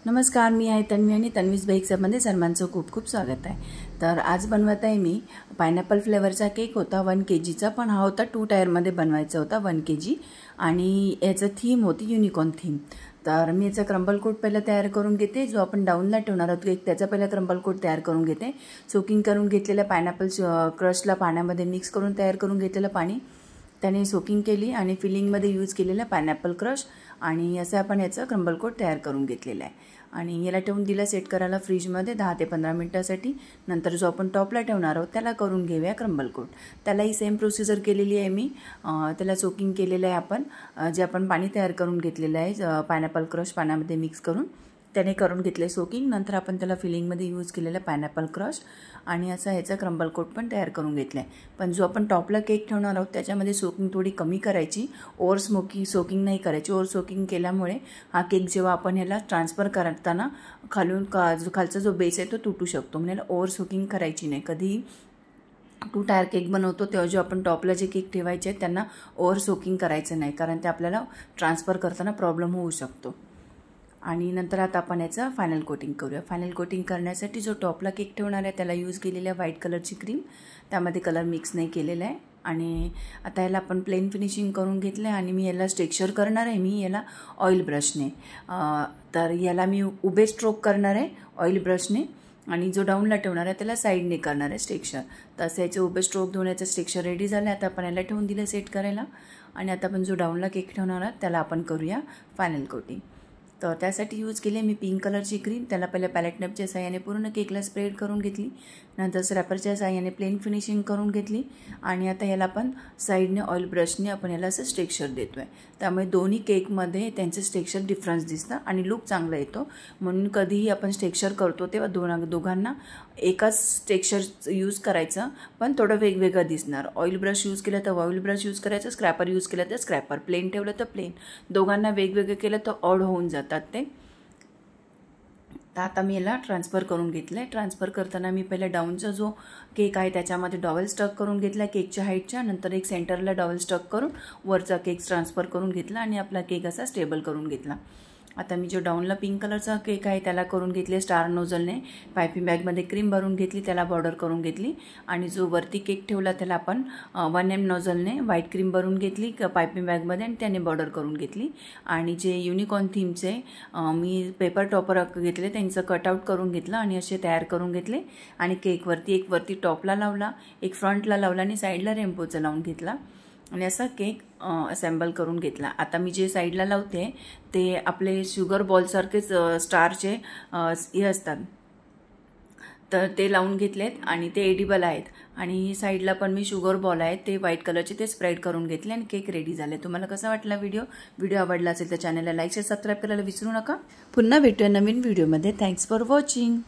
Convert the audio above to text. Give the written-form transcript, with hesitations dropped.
नमस्कार, मी आहे तन्वी आणि तन्वीज बेक्समध्ये सर्वांचं खूप खूप स्वागत आहे। तर आज बनवत आहे मी पायनॅपल फ्लेवरचा केक होता 1 kgचा, पण हा होता 2 टायरमध्ये बनवायचा होता 1 kg आणि याचं थीम होती युनिकॉर्न थीम। तर मी याचा क्रम्बल कोट पहिला तयार करून घेते, जो आपण डाऊनला ठेवणार आहोत केक त्याचा पहिला क्रम्बल कोट तयार करून घेते। सोकिंग करून घेतलेल्या पायनॅपल क्रशला पाण्यामध्ये मिक्स करून तयार करून घेतलेलं पाणी त्याने सोकिंग केली आणि फिलिंगमध्ये यूज केलेला पायनॅपल क्रश आणि असं आपण याचा क्रम्बल कोट तयार करून घेतलेला आहे आणि याला ठेवून दिला सेट करायला फ्रीजमध्ये 10 ते 15 मिनिटांसाठी। नंतर जो आपण टॉपला ठेवणार आहोत त्याला करून घेऊया क्रम्बल कोट। त्यालाही सेम प्रोसिजर केलेली आहे मी। त्याला सोकिंग केलेलं आहे आपण, जे आपण पाणी तयार करून घेतलेलं आहे पायनॅपल क्रश पाण्यामध्ये मिक्स करून त्याने करून घेतले सोकिंग। नंतर आपण त्याला फिलिंगमध्ये यूज केलेला पायनॅपल क्रश आणि असा ह्याचा क्रम्बल कोट पण तयार करून घेतला आहे। पण जो आपण टॉपला केक ठेवणार आहोत त्याच्यामध्ये सोकिंग थोडी कमी करायची, ओव्हर सोकिंग नाही करायची। ओव्हर सोकिंग केल्यामुळे हा केक जेव्हा आपण ह्याला ट्रान्सफर करताना खालचा जो बेस आहे तो तुटू शकतो, म्हणजे ओव्हर सोकिंग करायची नाही। कधीही 2 टायर केक बनवतो तेव्हा जो आपण टॉपला जे केक ठेवायचे त्यांना ओव्हर सोकिंग करायचं नाही, कारण ते आपल्याला ट्रान्सफर करताना प्रॉब्लेम होऊ शकतो। आणि नंतर आता आपण याचा फायनल कोटिंग करूया। फायनल कोटिंग करण्यासाठी जो टॉपला केक ठेवणार आहे त्याला यूज केलेल्या व्हाईट कलरची क्रीम, त्यामध्ये कलर मिक्स नाही केलेला आहे। आणि आता याला आपण प्लेन फिनिशिंग करून घेतलं आहे आणि मी याला टेक्स्चर करणार आहे मी याला ऑइल ब्रशने। तर याला मी उभे स्ट्रोक करणार आहे ऑइल ब्रशने आणि जो डाऊनला ठेवणार आहे त्याला साईडने करणार आहे टेक्स्चर। तर असं याचे उभे स्ट्रोक देऊन याचं टेक्स्चर रेडी झालं आहे। आता आपण याला ठेवून दिलं सेट करायला आणि आता आपण जो डाऊनला केक ठेवणार आहोत त्याला आपण करूया फायनल कोटिंग। तर त्यासाठी यूज केली मी पिंक कलरची क्रीम, त्याला पहिल्या पॅलेट नपच्या साह्याने पूर्ण केकला स्प्रेड करून घेतली, नंतर स्क्रॅपरच्या साह्याने प्लेन फिनिशिंग करून घेतली आणि आता याला आपण साईडने ऑइल ब्रशने आपण याला असं टेक्स्चर देतोय। त्यामुळे दोन्ही केकमध्ये त्यांचं टेक्स्चर डिफरन्स दिसतं आणि लुक चांगला येतो। म्हणून कधीही आपण टेक्स्चर करतो तेव्हा दोघांना एकाच टेक्स्चर यूज करायचं, पण थोडं वेगवेगळं दिसणार। ऑइल ब्रश यूज केलं तर ऑइल ब्रश यूज करायचं, स्क्रॅपर यूज केलं तर स्क्रॅपर, प्लेन ठेवलं तर प्लेन, दोघांना वेगवेगळं केलं तर ऑड होऊन जातात ते। तर आता मी याला ट्रान्सफर करून घेतलं आहे। ट्रान्सफर करताना मी पहिला डाऊनचा जो केक आहे त्याच्यामध्ये डॉवेल स्टक करून घेतला केकच्या हाईटच्या, नंतर एक सेंटरला डॉवेल स्टक करून वरचा केक ट्रान्सफर करून घेतला आणि आपला केक असा स्टेबल करून घेतला। आता मी जो डाऊनला पिंक कलरचा केक आहे त्याला करून घेतले स्टार नोझलने, पायपिंग बॅगमध्ये क्रीम भरून घेतली, त्याला बॉर्डर करून घेतली आणि जो वरती केक ठेवला त्याला आपण 1M नोझलने व्हाईट क्रीम भरून घेतली पायपिंग बॅगमध्ये आणि त्याने बॉर्डर करून घेतली। आणि जे युनिकॉर्न थीमचे मी पेपर टॉपर घेतले त्यांचं कटआउट करून घेतलं आणि असे तयार करून घेतले आणि केकवरती एक वरती टॉपला लावला, एक फ्रंटला लावला आणि साईडला रेनबोचा लावून घेतला आणि असा केक असेंबल करून घेतला। आता मी जे साईडला लावते ते आपले शुगर बॉलसारखेच स्टारचे हे असतात, तर ते लावून घेतलेत आणि ते एडिबल आहेत। आणि साईडला पण मी शुगर बॉल आहेत ते व्हाईट कलरचे ते स्प्रेड करून घेतले आणि केक रेडी झाले। तुम्हाला कसा वाटला व्हिडिओ आवडला असेल तर चॅनलला लाईक शेअर सबस्क्राईब करायला विसरू नका। पुन्हा भेटूया नवीन व्हिडिओमध्ये। Thanks for watching.